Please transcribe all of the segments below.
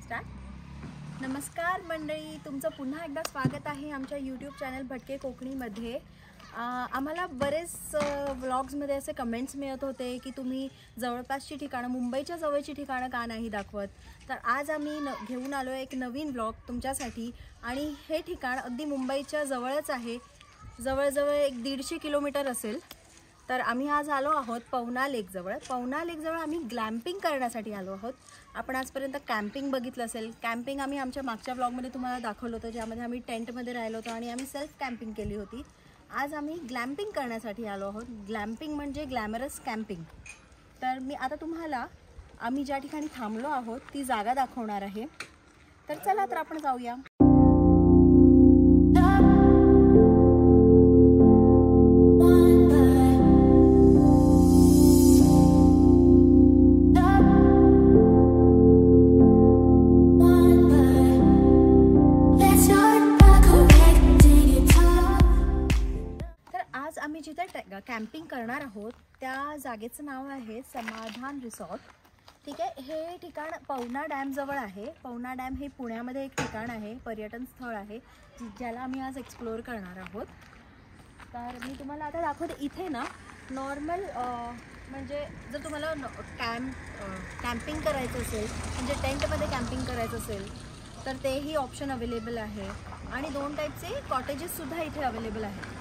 Start. नमस्कार मंडळी, तुमचं पुन्हा एकदा स्वागत आहे आमच्या यूट्यूब चॅनल भटके कोकणीमध्ये। आम्हाला बरेच व्लॉग्समध्ये असे कमेंट्स मिळत होते की तुम्ही जवळपासची ठिकाणं, मुंबईच्या जवळची ठिकाणं का नाही दाखवत। तर आज आम्ही घेऊन आलो एक नवीन व्लॉग तुमच्यासाठी। आणि हे ठिकाण अगदी मुंबईच्या जवळच आहे, जवळजवळ एक 150 किलोमीटर असेल। तर आम्ही आज आलो आहोत पवना लेकजवळ। पवना लेकजवळ आम्ही ग्लॅम्पिंग करण्यासाठी आलो आहोत। आपण आजपर्यंत कॅम्पिंग बघितलं असेल। कॅम्पिंग आम्ही आमच्या मागच्या व्लॉगमध्ये तुम्हाला दाखवलं होतं, ज्यामध्ये आम्ही टेंटमध्ये राहिलो होतो आणि आम्ही सेल्फ कॅम्पिंग केली होती। आज आम्ही ग्लॅम्पिंग करण्यासाठी आलो आहोत। ग्लॅम्पिंग म्हणजे ग्लॅमरस कॅम्पिंग। तर मी आता तुम्हाला आम्ही ज्या ठिकाणी थांबलो आहोत ती जागा दाखवणार आहे। तर चला तर आपण जाऊया। आम्ही जिथे कॅम्पिंग करणार आहोत त्या जागेचं नाव आहे समाधान रिसॉर्ट। ठीक आहे, हे ठिकाण पवना डॅम जवळ आहे। पवना डॅम हे पुण्यामध्ये एक ठिकाण आहे, पर्यटन स्थळ आहे, ज्याला आम्ही आज एक्सप्लोअर करणार आहोत। तर मी तुम्हाला आता दाखवते। इथे ना नॉर्मल म्हणजे जर तुम्हाला कॅम्पिंग करायचं असेल, म्हणजे टेंटमध्ये कॅम्पिंग करायचं असेल तर तेही ऑप्शन अवेलेबल आहे। आणि 2 टाईपचे कॉटेजेससुद्धा इथे अवेलेबल आहेत।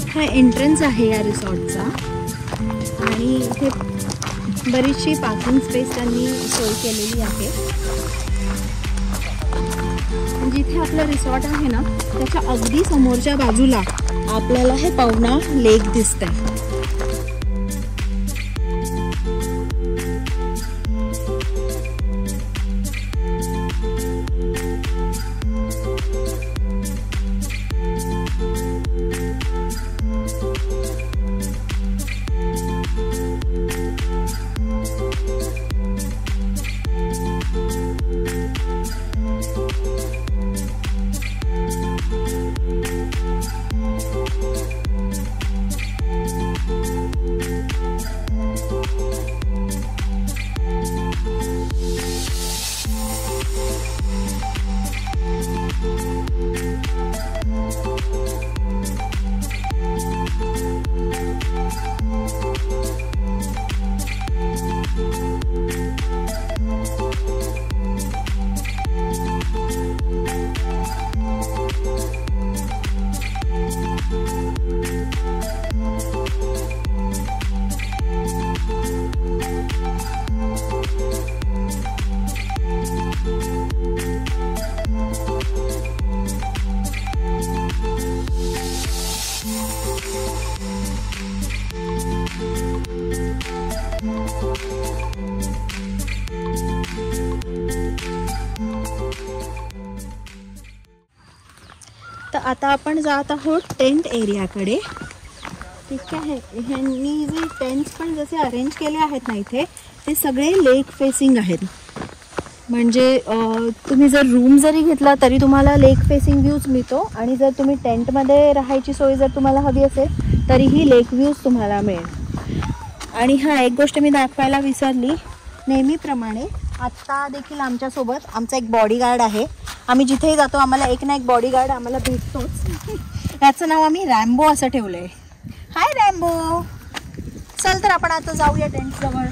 हा एंट्रन्स आहे या रिसॉर्टचा आणि इथे बरीचशी पार्किंग स्पेस त्यांनी सोय केलेली आहे। जिथे आपलं रिसॉर्ट आहे ना त्याच्या अगदी समोरच्या बाजूला आपल्याला हे पवना लेक दिसतंय। तर आता आपण जात आहोत टेंट एरियाकडे। ठीक आहे, ह्यांनी जे टेंट्स पण जसे अरेंज केले आहेत ना इथे, ते सगळे लेक फेसिंग आहेत। म्हणजे तुम्ही जर रूम जरी घेतला तरी तुम्हाला लेक फेसिंग व्ह्यूज मिळतो, आणि जर तुम्ही टेंटमध्ये राहायची सोय जर तुम्हाला हवी असेल तरीही लेक व्ह्यूज तुम्हाला मिळेल। आणि हा एक गोष्ट मी दाखवायला विसरली, नेहमीप्रमाणे आत्ता देखील आमच्यासोबत आमचा एक बॉडीगार्ड आहे। आम्ही जिथेही जातो आम्हाला एक ना एक बॉडीगार्ड आम्हाला भेटतोच। याचं नाव आम्ही रॅम्बो असं ठेवलं आहे। हाय रॅम्बो, चल तर आपण आता जाऊया टेंट जवळ।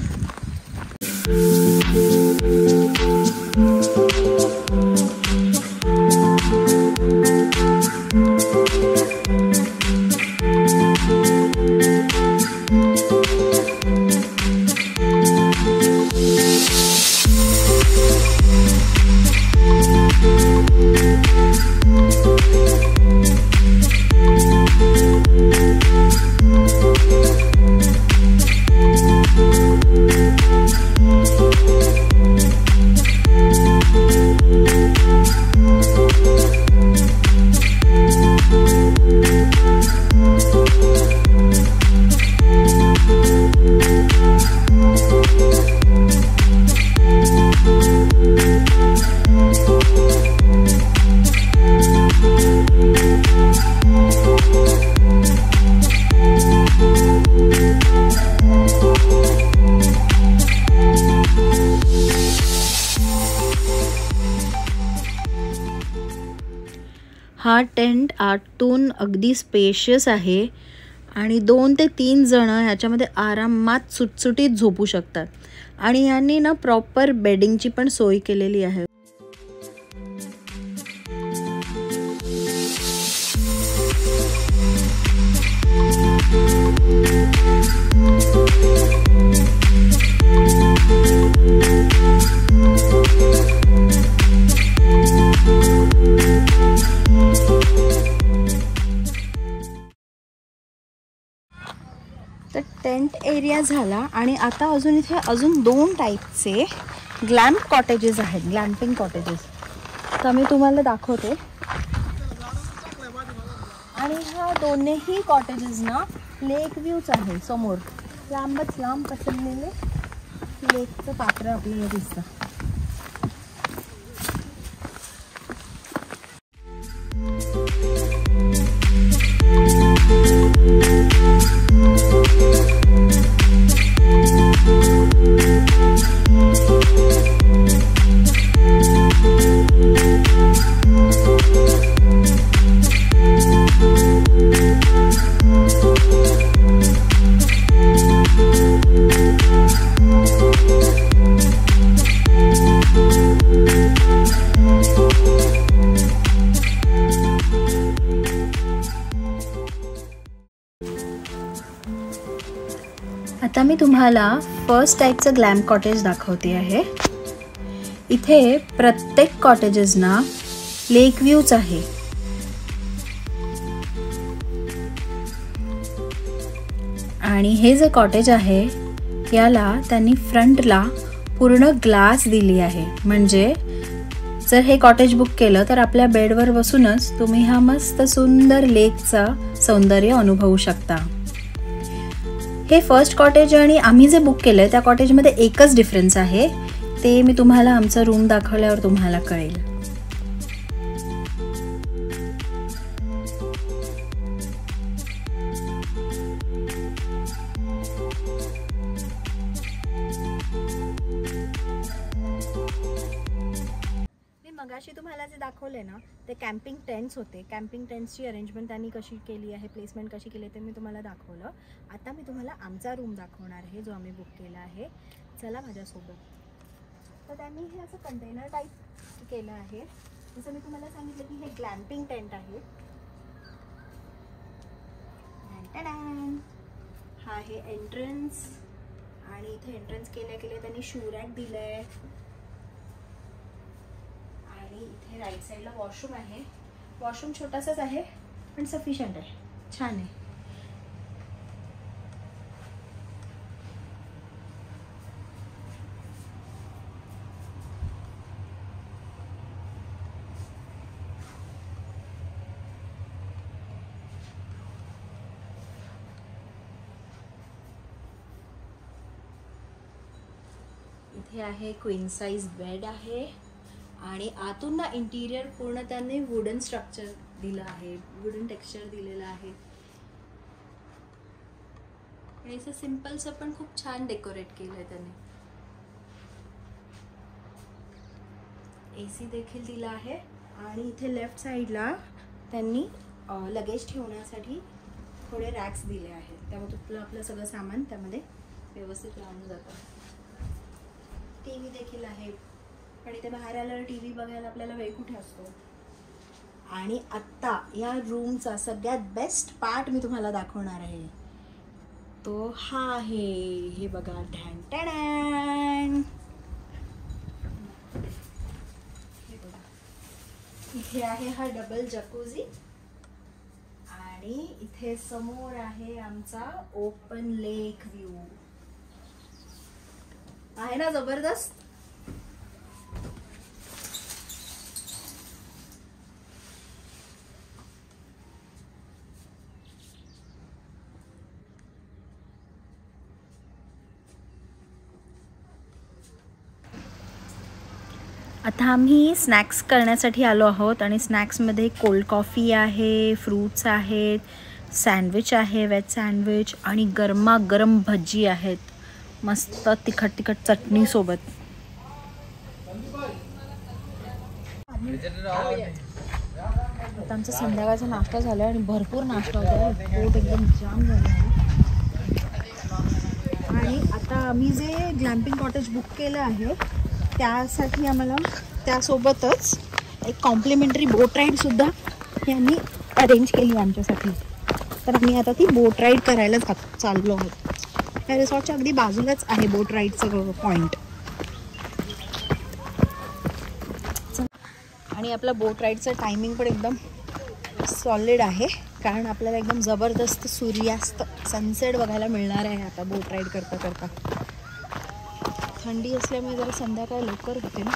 हा टेंट आतून अगदी स्पेशियस आहे आणि 2 ते 3 जण ह्याच्यामध्ये आरामात सुटसुटीत झोपू शकतात आणि यांनी ना प्रॉपर बेडिंगची पण सोय केलेली आहे. तर टेंट एरिया झाला आणि आता अजून इथे 2 टाईपचे ग्लॅम्प कॉटेजेस आहेत, ग्लॅम्पिंग कॉटेजेस. तर मी तुम्हाला दाखवते. आणि ह्या दोन्ही कॉटेजेस ना लेक व्ह्यूच आहे. समोर लांबच लांब पसरलेले लेकचं पात्र आपल्याला दिसतं. आता मी तुम्हाला फर्स्ट टाईपचं ग्लॅम्प कॉटेज दाखवते आहे. इथे प्रत्येक कॉटेजेसना लेक व्ह्यूच आहे. आणि हे जे कॉटेज आहे याला त्यांनी फ्रंटला पूर्ण ग्लास दिली आहे. म्हणजे जर हे कॉटेज बुक केलं तर आपल्या बेडवर बसूनच तुम्ही हा मस्त सुंदर लेकचा सौंदर्य अनुभवू शकता. हे फर्स्ट कॉटेज आणि आम्ही जे बुक केलं त्या कॉटेजमध्ये एकच डिफरन्स आहे. ते मी तुम्हाला आमचा रूम दाखवल्यावर तुम्हाला कळेल. मगाशी तुम्हाला जे दाखवले ना ते कॅम्पिंग टेंट्स होते. कॅम्पिंग टेंट्सची अरेंजमेंट त्यांनी कशी केली आहे, प्लेसमेंट कशी केली ते मी तुम्हाला दाखवलं. आता मी तुम्हाला आमचा रूम दाखवणार आहे जो आम्ही बुक केला आहे. चला माझ्यासोबत. तर त्यांनी हे असं कंटेनर टाईप केलं आहे. जसं मी तुम्हाला सांगितलं की हे ग्लॅम्पिंग टेंट आहे. हा आहे एंट्रन्स आणि इथे एंट्रन्स केल्या त्यांनी शू रॅक दिलंय. इथे राईट साईडला वॉशरूम आहे. वॉशरूम छोटासाच आहे पण सफिशियंट आहे, छान आहे. इथे आहे क्वीन साइज बेड आहे आणि आतून ना इंटिरियर पूर्ण त्यांनी वुडन स्ट्रक्चर दिलं आहे, वुडन टेक्स्चर दिलेलं आहे. आणि असं सिंपलचं पण खूप छान डेकोरेट केलंय त्यांनी. AC देखील दिला आहे आणि इथे लेफ्ट साईडला त्यांनी लगेज ठेवण्यासाठी थोडे रॅक्स दिले आहेत. त्यामुळे आपलं सगळं सामान त्यामध्ये व्यवस्थित राहून जातं. TV देखील आहे पण इथे बाहेर आल्यावर TV बघायला आपल्याला वेळ कुठे असतो. आणि आत्ता या रूमचा सगळ्यात बेस्ट पार्ट मी तुम्हाला दाखवणार आहे. तो हा आहे, हे बघा. ढॅन टॅन. हे बघा, इथे आहे हा डबल जकूझी आणि इथे समोर आहे आमचा ओपन लेक व्ह्यू. आहे ना जबरदस्त. आता आम्ही स्नॅक्स करण्यासाठी आलो आहोत आणि स्नॅक्समध्ये कोल्ड कॉफी आहे, फ्रूट्स आहेत, सँडविच आहे, वेज सँडविच आणि गरमागरम भजी आहेत मस्त तिखट तिखट चटणी सोबत. आता आमचा संध्याकाळचा नाश्ता झाला आहे आणि भरपूर नाश्ता होता, पोट एकदम जाम झालं आहे. आणि आता आम्ही जे ग्लॅम्पिंग कॉटेज बुक केलं आहे त्यासाठी आम्हाला त्यासोबतच एक कॉम्प्लिमेंटरी बोट राईडसुद्धा यांनी अरेंज केली आमच्यासाठी. तर आम्ही आता ती बोट राईड करायला चाललो आहोत. या रिसॉर्टच्या अगदी बाजूलाच आहे बोट राईडचं पॉईंट. आणि आपला बोट राईडचं टायमिंग पण एकदम सॉलिड आहे, कारण आपल्याला एकदम जबरदस्त सूर्यास्त सनसेट बघायला मिळणार आहे आता बोट राईड करता करता. थंडी असल्यामुळे जरा संध्याकाळ लवकर होते ना.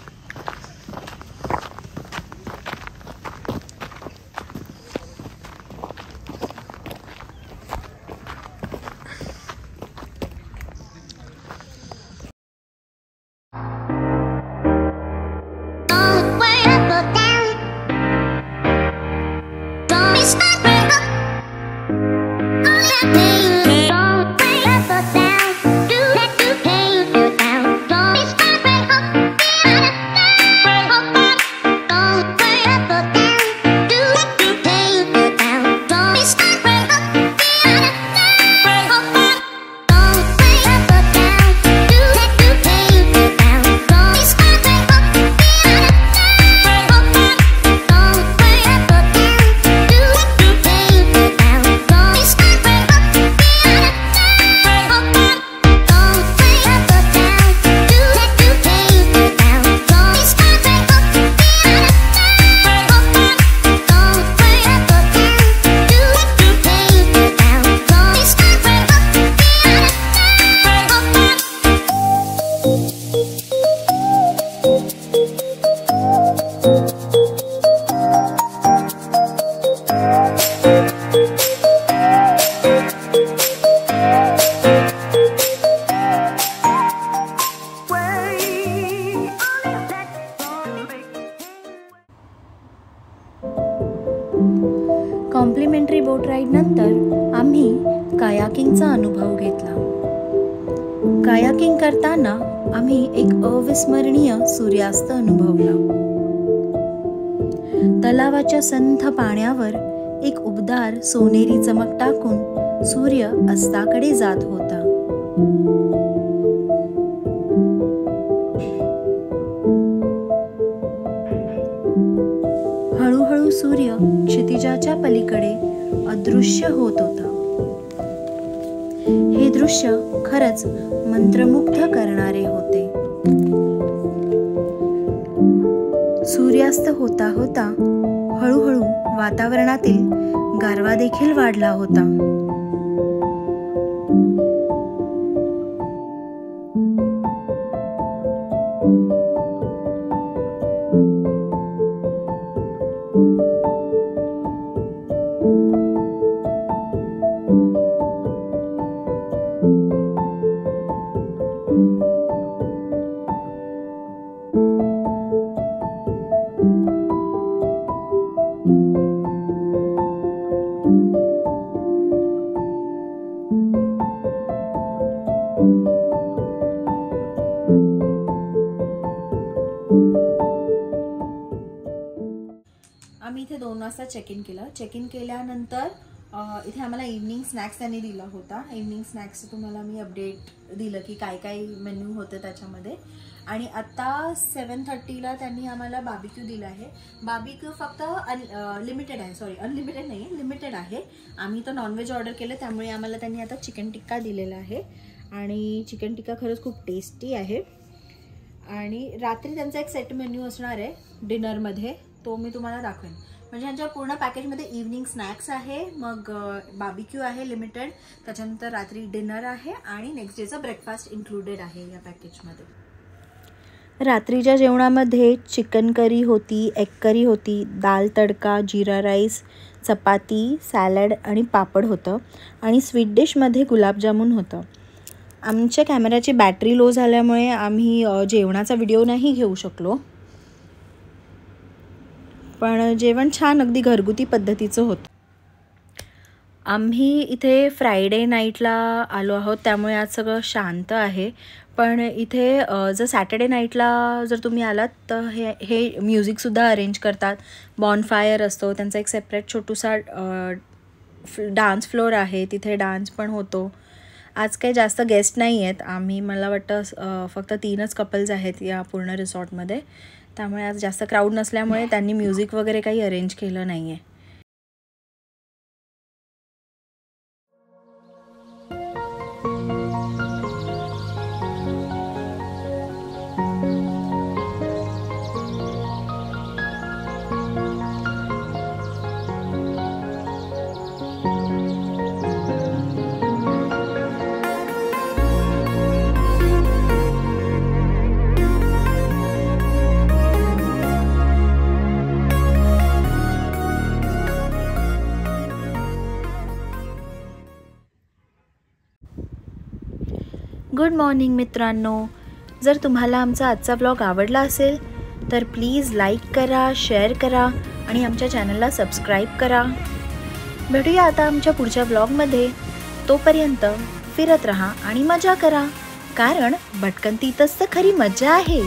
कॉम्प्लिमेंटरी बोट राईड नंतर आम्ही कायाकिंगचा अनुभव घेतला. कायाकिंग करताना आम्ही एक अविस्मरणीय सूर्यास्त अनुभवला. तलावाच्या संथ पाण्यावर एक उबदार सोनेरी चमक टाकून सूर्य अस्ताकडे जात होता. हळूहळू सूर्य क्षितिजाच्या पलीकडे अदृश्य होत होता. हे दृश्य खरंच मंत्रमुग्ध करणारे होते. सूर्यास्त होता होता हळूहळू वातावरणातील गारवा देखील वाढला होता. आम्ही इथे 2 वाजता चेक इन केलं. चेक इन केल्यानंतर इथे आम्हाला इव्हनिंग स्नॅक्स त्यांनी दिला होता. इव्हनिंग स्नॅक्सचं तुम्हाला मी अपडेट दिलं की काय काय मेन्यू होतं त्याच्यामध्ये. आणि आता 7:30ला त्यांनी आम्हाला बार्बिक्यू दिला आहे. बार्बिक्यू फक्त लिमिटेड आहे, सॉरी अनलिमिटेड नाही आहे, लिमिटेड आहे. आम्ही तर नॉनव्हेज ऑर्डर केलं त्यामुळे आम्हाला त्यांनी आता चिकन टिक्का दिलेला आहे. आणि चिकन टिक्का खरंच खूप टेस्टी आहे. आणि रात्री त्यांचा एक सेट मेन्यू असणार आहे डिनरमध्ये, तो मी तुम्हाला दाखवेन. म्हणजे ह्यांच्या पूर्ण पॅकेजमध्ये इव्हनिंग स्नॅक्स आहे, मग बार्बिक्यू आहे लिमिटेड, त्याच्यानंतर रात्री डिनर आहे आणि नेक्स्ट डेचा ब्रेकफास्ट इन्क्लुडेड आहे या पॅकेजमध्ये. रात्रीच्या जेवणामध्ये चिकन करी होती, एग करी होती, दाल तडका, जीरा राईस, चपाती, सॅलड आणि पापड होतं. आणि स्वीट डिशमध्ये गुलाबजामुन होतं. आमच्या कॅमेऱ्याची बॅटरी लो झाल्यामुळे आम्ही जेवणाचा व्हिडिओ नाही घेऊ शकलो, पण जेवण छान अगदी घरगुती पद्धतीचं होतं. आम्ही इथे फ्रायडे नाईटला आलो आहोत त्यामुळे आज सगळं शांत आहे. पण इथे जर सॅटर्डे नाईटला जर तुम्ही आलात तर हे म्युझिकसुद्धा अरेंज करतात. बॉनफायर असतो, त्यांचा एक सेपरेट छोटूसा डान्स फ्लोअर आहे, तिथे डान्स पण होतो. आज काही जास्त गेस्ट नाही आहेत, मला वाटतं फक्त 3च कपल्स आहेत या पूर्ण रिसॉर्टमध्ये. त्यामुळे आज जास्त क्राऊड नसल्यामुळे त्यांनी म्युझिक वगैरे काही अरेंज केलं नाही आहे. गुड मॉर्निंग मित्रांनो. जर तुम्हाला आमचा आजचा ब्लॉग आवडला असेल तर प्लीज लाईक करा, शेअर करा आणि आमच्या चॅनलला सबस्क्राईब करा. भेटूया आता आमच्या पुढच्या ब्लॉगमध्ये. तोपर्यंत फिरत राहा आणि मजा करा, कारण भटकंतीतच तर खरी मजा आहे.